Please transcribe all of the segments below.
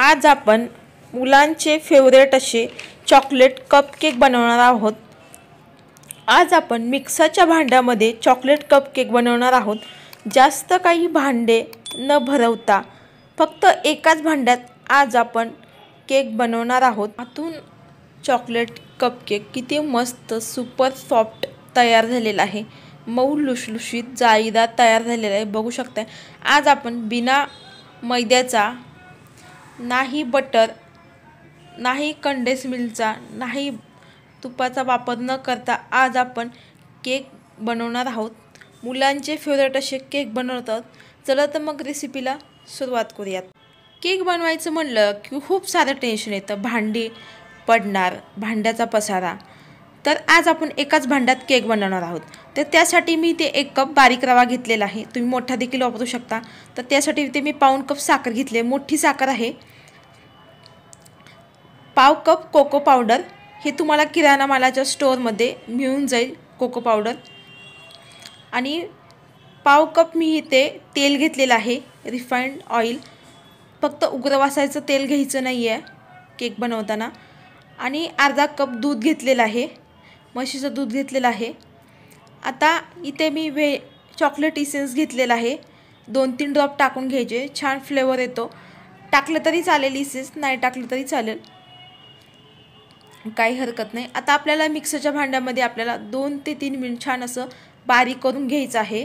आज आपण मुलांचे फेवरेट असे चॉकलेट कपकेक बनवणार आहोत। आज आपण मिक्सरच्या भांड्यामध्ये चॉकलेट कपकेक बनवणार आहोत। जास्त काही भांडे न भरवता फक्त एकाच भांड्यात आज आपण केक बनवणार आहोत। आतून चॉकलेट कपकेक किती मस्त सुपर सॉफ्ट तयार झालेला आहे, मऊ लुसलुशीत जाळीदार तयार झालेला आहे, बघू शकता। आज आपण बिना मैद्याचा, नाही बटर, नाही कंडेन्स मिल्कचा, नाही तुपाचा वापर न करता आज आपण केक बनवणार आहोत। मुलांचे फेवरेट असे केक बनवत आहोत। चला तर मग रेसिपीला सुरुवात करूयात। केक बनवायचं म्हणलं की खूप सारं टेन्शन येतं, भांडी पडणार, भांड्याचा पसारा। तर आज आपण एकाच भांड्यात केक बनवणार आहोत। तर त्यासाठी मी ते 1 कप बारीक रवा घेतलेला आहे, तुम्ही मोठा देखील वापरू शकता। तर त्यासाठी ते मी पाऊण कप साखर घेतली, मोठी साखर आहे। पाव कप कोको पावडर, हे तुम्हाला किराणा मालाच्या स्टोअरमध्ये मिळून जाईल कोको पावडर। आणि पाव कप मी इथे तेल घेतलेलं आहे, रिफाइंड ऑइल। फक्त उग्र वासाचं तेल घ्यायचं नाही आहे केक बनवताना। आणि अर्धा कप दूध घेतलेलं आहे, म्हशीचं दूध घेतलेलं आहे। आता इथे मी चॉकलेट इसेन्स घेतलेला आहे, 2-3 ड्रॉप टाकून घ्यायचे, छान फ्लेवर येतो। टाकलं तरी चालेल इसेन्स, नाही टाकलं तरी चालेल, काही हरकत नाही। आता आपल्याला मिक्सरच्या भांड्यामध्ये आपल्याला 2 ते 3 मिनिट छान असं बारीक करून घ्यायचं आहे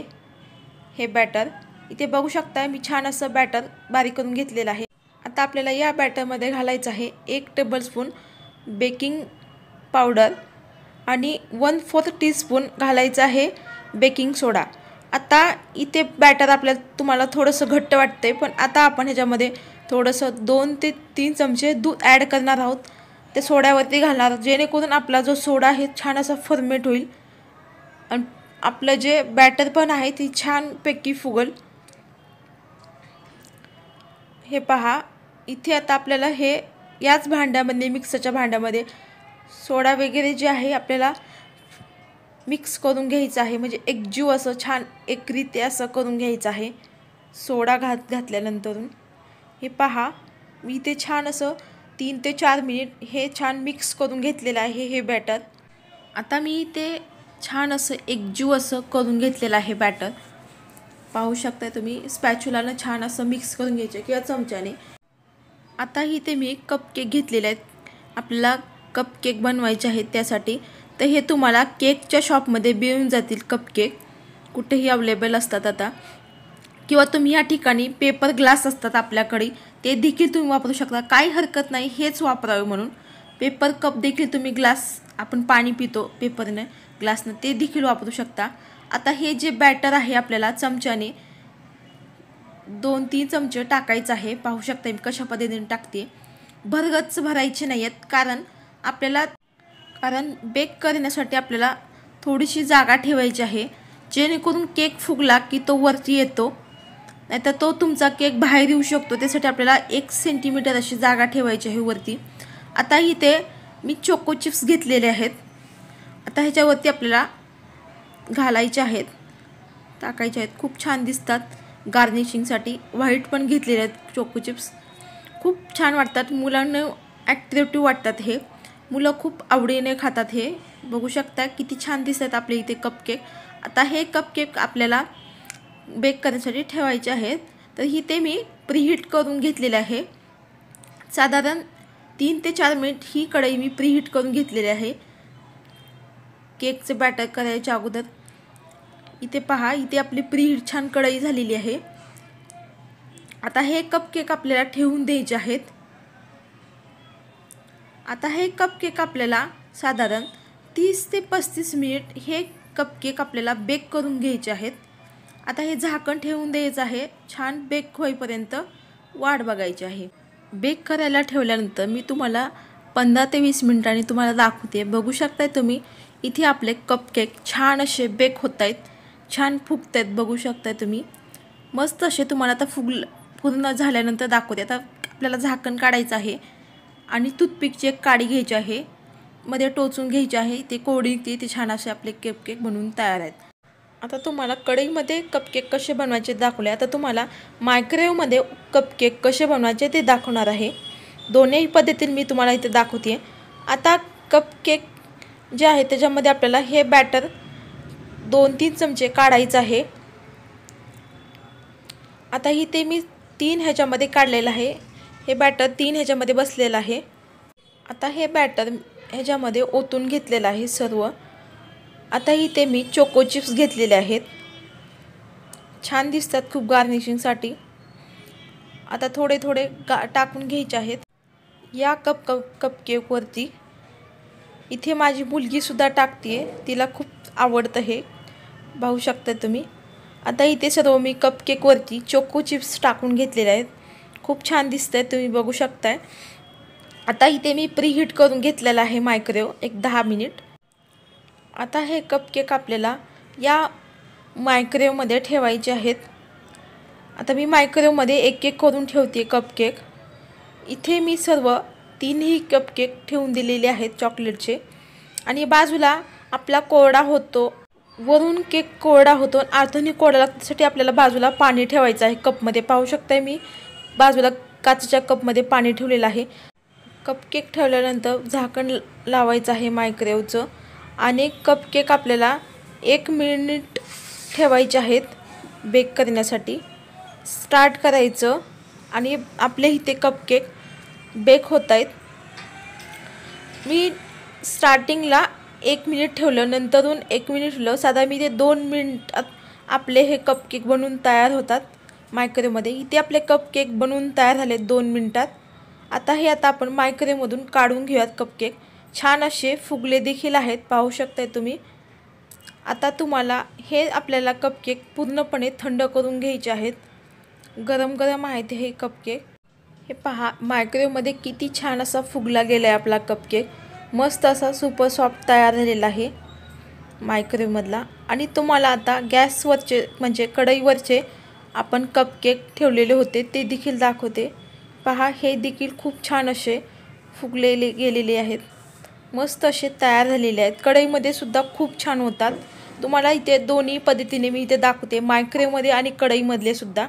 हे बॅटर। इथे बघू शकता मी छान असं बॅटर बारीक करून घेतलेलं आहे। आता आपल्याला या बॅटरमध्ये घालायचं आहे 1 टेबलस्पून बेकिंग पावडर आणि 1/4 टीस्पून घालायचं आहे बेकिंग सोडा। आता इथे बॅटर तुम्हाला थोडंसं घट्ट वाटतंय, पण आता आपण ह्याच्यामध्ये थोडंसं 2 ते 3 चमचे दूध ॲड करणार आहोत, ते सोड्यावरती घालणार, जेणेकरून आपला जो सोडा आहे छान असा फर्मेट होईल आणि आपलं जे बॅटर पण आहे ती छानपैकी फुगल। हे पहा, इथे आता आपल्याला हे याच भांड्यामध्ये, मिक्सरच्या भांड्यामध्ये सोडा वगैरे जे आहे आपल्याला मिक्स करून घ्यायचं आहे, म्हणजे एकजीव असं छान एकरीते असं करून घ्यायचं आहे सोडा घातल्यानंतर। हे पहा, मी इथे छान असं 3 ते 4 मिनिट हे छान मिक्स करून घेतलेलं आहे हे बॅटर। आता मी इथे छान असं एकजीव असं करून घेतलेलं आहे बॅटर, पाहू शकता तुम्ही। स्पॅच्युलानं छान असं मिक्स करून घ्यायचं किंवा चमच्याने। आता इथे मी कपकेक घेतलेले आहेत, आपल्याला कपकेक बनवायचे आहेत त्यासाठी। तर हे तुम्हाला केकच्या शॉपमध्ये मिळून जातील कपकेक, कुठेही अवेलेबल असतात आता। किंवा तुम्ही या ठिकाणी पेपर ग्लास असतात आपल्याकडे, ते देखील तुम्ही वापरू शकता, काही हरकत नाही, हेच वापरावे म्हणून। पेपर कप देखील तुम्ही, ग्लास आपण पाणी पितो पेपरने ग्लासनं, ते देखील वापरू शकता। आता हे जे बॅटर आहे आपल्याला चमच्याने 2-3 चमचे टाकायचं आहे, पाहू शकता मी कशा पद्धतीने टाकते। भरगच्च भरायचे नाही आहेत, कारण बेक करण्यासाठी आपल्याला थोडीशी जागा ठेवायची आहे, जेणेकरून केक फुगला की तो वरती येतो, नाहीतर तो तुमचा केक बाहेर येऊ शकतो। त्यासाठी आपल्याला 1 सेंटीमीटर अशी जागा ठेवायची आहे वरती। आता इथे मी चोको चिप्स घेतलेले आहेत, आता ह्याच्यावरती आपल्याला घालायचे आहेत, टाकायचे आहेत, खूप छान दिसतात गार्निशिंगसाठी। व्हाईट पण घेतलेले आहेत चोको चिप्स, खूप छान वाटतात, मुलांना ॲट्रॅक्टिव्ह वाटतात, हे मुलं खूप आवडीने खातात। हे बघू शकता किती छान दिसतात आपले इथे कपकेक। आता हे कपकेक आपल्याला बेक करण्यासाठी ठेवायचे आहेत। तर इथे मी प्रीहीट करून घेतलेले आहे, साधारण 3 ते 4 मिनिट ही कढई मी प्रीहीट करून घेतलेली आहे केकचे बॅटर करायच्या अगोदर। इथे पहा, इथे आपली प्रीहीट छान कढई झालेली आहे। आता हे कपकेक आपल्याला ठेवून द्यायचे आहेत। आता हे कपकेक आपल्याला साधारण 30 ते 35 मिनिट हे कपकेक आपल्याला बेक करून घ्यायचे आहेत। आता हे झाकण ठेवून द्यायचं आहे, छान बेक होईपर्यंत वाट बघायची आहे। बेक करायला ठेवल्यानंतर मी तुम्हाला 15 ते 20 मिनिटांनी तुम्हाला दाखवते। बघू शकताय तुम्ही, इथे आपले कपकेक छान असे बेक होत आहेत, छान फुगत आहेत, बघू शकताय तुम्ही मस्त असे। तुम्हाला आता पूर्ण झाल्यानंतर दाखवते। आता आपल्याला झाकण काढायचं आहे आणि टूथपिकची एक काडी घ्यायची आहे, मध्ये टोचून घ्यायची आहे, ते कोडी ते छान असे आपले कपकेक बनवून तयार आहेत। आता तुम्हाला कढईमध्ये कपकेक कसे बनवायचे दाखवले, आता तुम्हाला मायक्रोवेव्हमध्ये कपकेक कसे बनवायचे ते दाखवणार आहे। दोन्ही पद्धतीने मी तुम्हाला इथे दाखवते. आता कपकेक जे आहे त्याच्यामध्ये आपल्याला हे बॅटर 2-3 चमचे काढायचं आहे. आता इथे मी 3 ह्याच्यामध्ये काढलेलं आहे. हे बॅटर 3 ह्याच्यामध्ये बसलेलं आहे. आता हे बॅटर ह्याच्यामध्ये ओतून घेतलेलं आहे सर्व. आता इथे मी चोको चिप्स घेतलेले आहेत, छान दिसतात खूप गार्निशिंगसाठी. आता थोडे थोडे टाकून घ्यायचे आहेत या कपकेकवरती. इथे माझी मुलगीसुद्धा टाकते, तिला खूप आवडतं हे, पाहू शकता तुम्ही. आता इथे सर्व मी कपकेकवरती चोको चिप्स टाकून घेतलेले आहेत, खूप छान दिसत आहे, तुम्ही बघू शकताय. आता इथे मी प्रीहीट करून घेतलेला आहे मायक्रोवेव्ह एक 10 मिनिट. आता हे कपकेक आपल्याला या मायक्रोवेव्हमध्ये ठेवायचे आहेत. आता मी मायक्रोवेव्हमध्ये एक एक करून ठेवते कपकेक. इथे मी सर्व 3ही कपकेक ठेवून दिलेले आहेत चॉकलेटचे. आणि बाजूला आपला कोरडा होतो, वरून केक कोरडा होतो, आतूनही कोरडा लागण्यासाठी आपल्याला बाजूला पाणी ठेवायचं आहे कपमध्ये. पाहू शकताय मी बाजूला काचेच्या कपमध्ये पाणी ठेवलेलं आहे. कपकेक ठेवल्यानंतर झाकण लावायचं आहे मायक्रोवेव्हचं. आणि कपकेक आपल्याला 1 मिनिट ठेवायचे आहेत बेक करण्यासाठी. स्टार्ट करायचं आणि आपले इथे कपकेक बेक होत आहेत. मी स्टार्टिंगला 1 मिनिट ठेवलं, नंतरून 1 मिनिट ठेवलं, साधा मी ते 2 मिनिटात आपले हे कपकेक बनवून तयार होतात मायक्रोवेव्हमध्ये. इथे आपले कपकेक बनवून तयार झाले 2 मिनिटात. आता आपण मायक्रोवेव्हमधून काढून घेऊयात कपकेक. छान असे फुगले देखील आहेत, पाहू शकताय तुम्ही. आता तुम्हाला हे आपल्याला कपकेक पूर्णपणे थंड करून घ्यायचे आहेत. गरम गरम आहेत हे कपकेक. हे पहा मायक्रोवेव्हमध्ये किती छान असा फुगला गेला आहे आपला कपकेक. मस्त असा सुपर सॉफ्ट तयार झालेला आहे मायक्रोवेव्हमधला. आणि तुम्हाला आता गॅसवरचे म्हणजे कढईवरचे आपण कपकेक ठेवलेले होते ते देखील दाखवते. पहा हे देखील खूप छान असे फुगलेले गेलेले आहेत, मस्त असे तयार झालेले आहेत. कढईमध्ये सुद्धा खूप छान होतात. तुम्हाला इथे दोन्ही पद्धतीने मी इथे दाखवते, मायक्रोवेव्हमध्ये आणि कढईमधले सुद्धा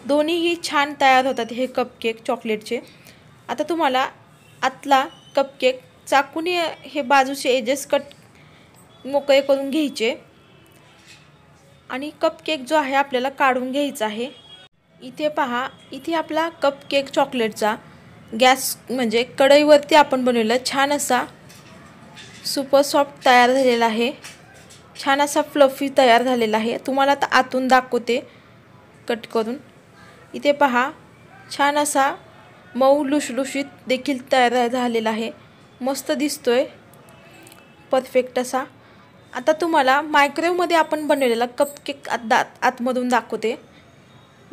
दोन्हीही छान तयार होतात हे कपकेक चॉकलेटचे. आता तुम्हाला आतला कपकेक चाकूने हे बाजूचे एजेस कट मोकळे करून घ्यायचे. आणि कपकेक जो आहे आपल्याला काढून घ्यायचा आहे. इथे पहा, इथे आपला कपकेक चॉकलेटचा गॅस म्हणजे कढईवरती आपण बनवलेला छान असा सुपर सॉफ्ट तयार झालेला आहे. छान असा फ्लफी तयार झालेला आहे. तुम्हाला आता आतून दाखवते कट करून. इथे पहा छान असा मऊ लुसलुशीत देखील तयार झालेला आहे, मस्त दिसतोय, परफेक्ट असा. आता तुम्हाला मायक्रोवेव्हमध्ये आपण बनवलेला कपकेक आतमधून दाखवते.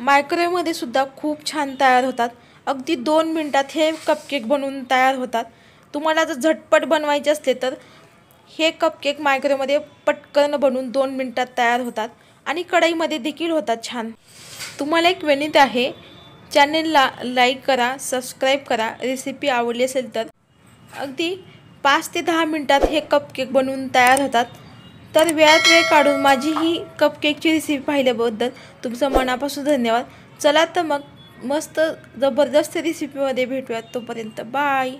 मायक्रोवेव्हमध्ये सुद्धा खूप छान तयार होतात. अगदी 2 मिनिटात हे कपकेक बनवून तयार होतात. तुम्हाला जर झटपट बनवायचे असले तर हे कपकेक मायक्रोवेव्हमध्ये पटकन बनवून 2 मिनिटात तयार होतात. आणि कढईमध्ये देखील होतात छान. तुम्हाला एक विनंती आहे, चॅनेलला लाईक करा, सबस्क्राईब करा. रेसिपी आवडली असेल तर अगदी 5 ते 10 मिनिटात हे कपकेक बनवून तयार होतात. तर वेळात वेळ काढून माझी ही कपकेकची रेसिपी पाहिल्याबद्दल तुमचं मनापासून धन्यवाद. चला तर मग मस्त जबरदस्त रेसिपीमध्ये भेटूयात. तोपर्यंत बाय.